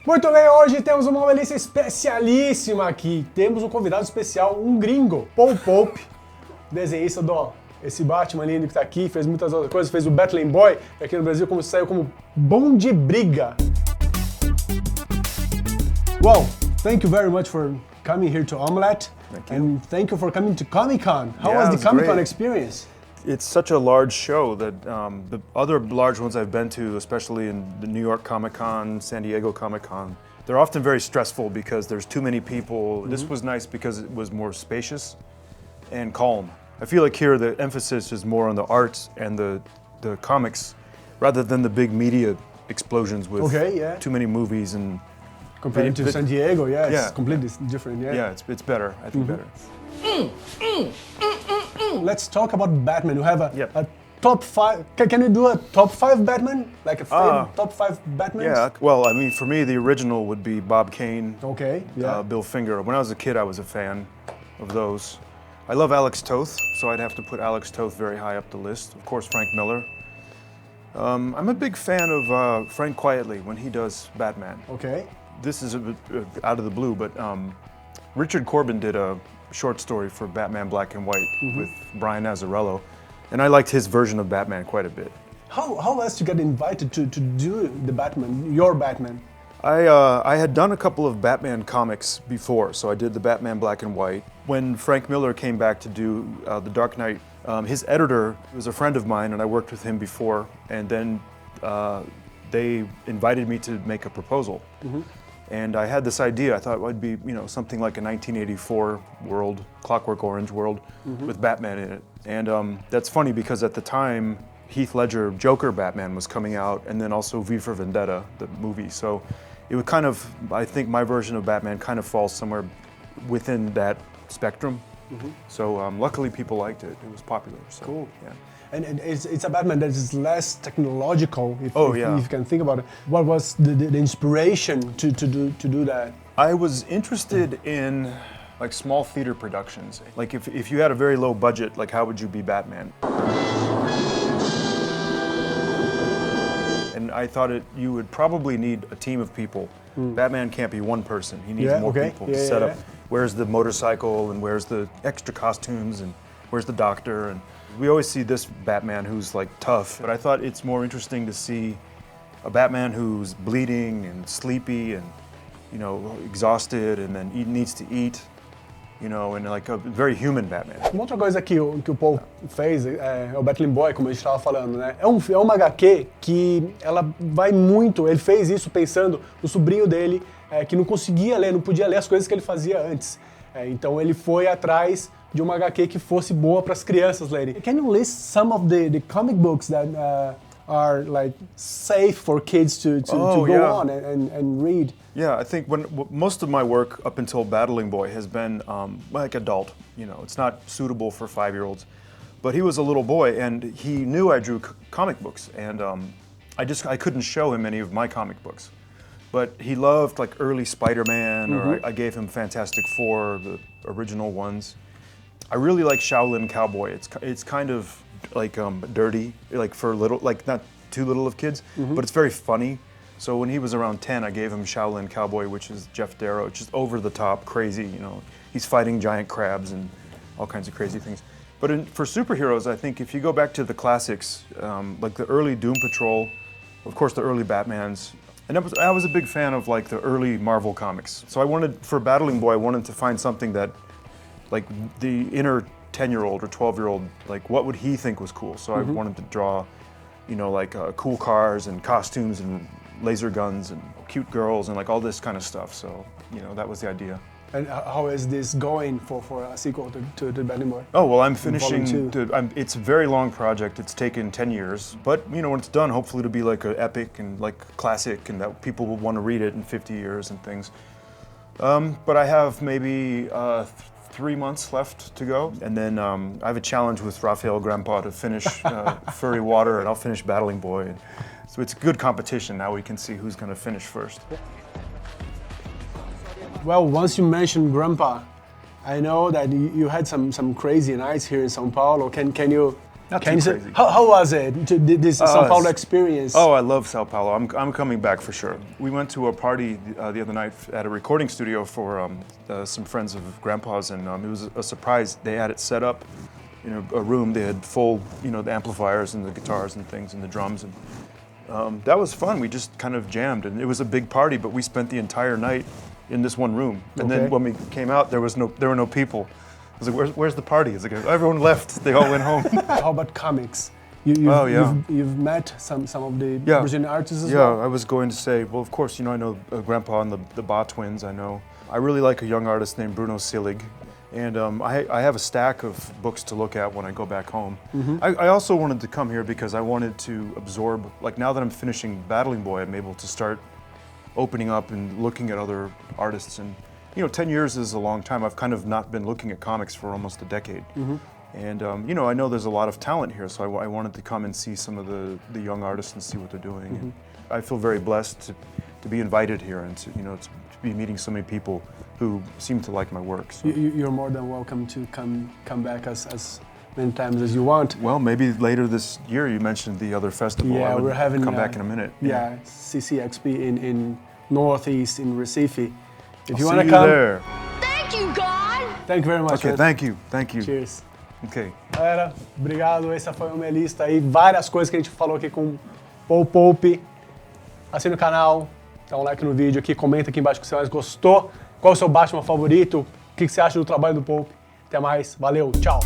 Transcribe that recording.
Muito bem, hoje temos uma Omelista especialíssima aqui. Temos um convidado especial, um gringo, Paul Pope, desenhista esse Batman lindo que tá aqui, fez muitas outras coisas, fez o Battling Boy, que aqui no Brasil saiu como Bom de Briga. Well, thank you very much for coming here to Omelette. Thank you. And thank you for coming to Comic-Con. How Yeah, was it the was Comic-Con great. experience? It's such a large show that the other large ones I've been to, especially in the New York Comic-Con, San Diego Comic-Con, they're often very stressful because there's too many people. Mm-hmm. This was nice because it was more spacious and calm. I feel like here the emphasis is more on the arts and the comics rather than the big media explosions with too many movies and compared to San Diego, it's yeah, completely different. Yeah, it's better. I think better. Let's talk about Batman. You have a top 5. Can you do a top 5 Batman? Like a favorite top 5 Batmans? Yeah, well, I mean, for me, the original would be Bob Kane, Bill Finger. When I was a kid, I was a fan of those. I love Alex Toth, so I'd have to put Alex Toth very high up the list. Of course, Frank Miller. I'm a big fan of Frank Quietly when he does Batman. Okay. This is a bit out of the blue, but Richard Corbin did a short story for Batman Black and White with Brian Azzarello, and I liked his version of Batman quite a bit. How else you get invited to do the Batman, your Batman? I had done a couple of Batman comics before, so I did the Batman Black and White. When Frank Miller came back to do The Dark Knight, his editor was a friend of mine, and I worked with him before, and then they invited me to make a proposal. And I had this idea. I thought it would be, something like a 1984 world, Clockwork Orange world, with Batman in it. And that's funny because at the time, Heath Ledger Joker Batman was coming out, and then also V for Vendetta, the movie. So it would kind of, I think my version of Batman kind of falls somewhere within that spectrum. So luckily people liked it. It was popular. So, cool. Yeah. And it's a Batman that is less technological, if you can think about it. What was the inspiration to do that? I was interested in like small theater productions. Like if you had a very low budget, like how would you be Batman? And I thought you would probably need a team of people. Batman can't be one person. He needs more people to set up. Where's the motorcycle and where's the extra costumes and where's the doctor? And we always see this Batman who's like tough, but I thought it's more interesting to see a Batman who's bleeding and sleepy and exhausted and then needs to eat, and like a very human Batman. Uma outra coisa que o Paul fez é o Battling Boy, como a gente estava falando, né? É uma HQ que ela vai muito. Ele fez isso pensando no sobrinho dele, que não conseguia ler, não podia ler as coisas que ele fazia antes. Então ele foi atrás de uma HQ que fosse boa para as crianças lerem. Can you list some of the comic books that are like safe for kids to go on and read? Yeah, I think most of my work up until Battling Boy has been like adult. It's not suitable for 5-year-olds. But he was a little boy and he knew I drew comic books, and I couldn't show him any of my comic books. But he loved like early Spider-Man, or I gave him Fantastic Four, the original ones. I really like Shaolin Cowboy. It's kind of like dirty, like for little, like not too little of kids, but it's very funny. So when he was around 10, I gave him Shaolin Cowboy, which is Jeff Darrow. It's just over the top, crazy. He's fighting giant crabs and all kinds of crazy things. But for superheroes, I think if you go back to the classics, like the early Doom Patrol, of course the early Batmans, and I was a big fan of like the early Marvel comics. So for Battling Boy, I wanted to find something that, like the inner 10-year-old or 12-year-old, like what would he think was cool? So I wanted to draw, like cool cars and costumes and laser guns and cute girls and like all this kind of stuff. So, that was the idea. And how is this going for a sequel to the Battling Boy? Oh, well, I'm finishing, it's a very long project. It's taken 10 years. But, when it's done, hopefully it'll be like an epic and like classic and that people will want to read it in 50 years and things. But I have maybe 3 months left to go. And then I have a challenge with Raphael Grandpa to finish Furry Water, and I'll finish Battling Boy. So it's a good competition. Now we can see who's going to finish first. Well, once you mentioned Grandpa, I know that you had some crazy nights here in São Paulo. Can you Not Can too you say, crazy. how was it, this São Paulo experience? Oh, I love São Paulo. I'm coming back for sure. We went to a party the other night at a recording studio for some friends of Grandpa's, and it was a surprise. They had it set up in a room. They had full, the amplifiers and the guitars and things and the drums, and that was fun. We just kind of jammed, and it was a big party, but we spent the entire night in this one room. And then when we came out, there were no people. I was like, where's the party? It's like, everyone left. They all went home. How about comics? You've met some of the Brazilian artists as well? Yeah, I was going to say, well, of course, I know Grandpa and the Ba twins, I know. I really like a young artist named Bruno Sillig, and I have a stack of books to look at when I go back home. I also wanted to come here because I wanted to absorb, like now that I'm finishing Battling Boy, I'm able to start opening up and looking at other artists. And 10 years is a long time. I've kind of not been looking at comics for almost a decade. And I know there's a lot of talent here, so I wanted to come and see some of the young artists and see what they're doing. And I feel very blessed to be invited here and to be meeting so many people who seem to like my work. So. You're more than welcome to come back as many times as you want. Well, maybe later this year. You mentioned the other festival. Yeah, we're having come back in a minute. Yeah, CCXP in Northeast in Recife. If you I'll want see to come. There. Thank you, God! Thank you very much. Okay, man. thank you. Cheers. Okay. Galera, obrigado. Essa foi o Omelista aí. Várias coisas que a gente falou aqui com Paul Pope. Assina o canal, dá um like no vídeo aqui, comenta aqui embaixo o que você mais gostou. Qual é o seu Batman favorito? O que você acha do trabalho do Pope? Até mais. Valeu, tchau.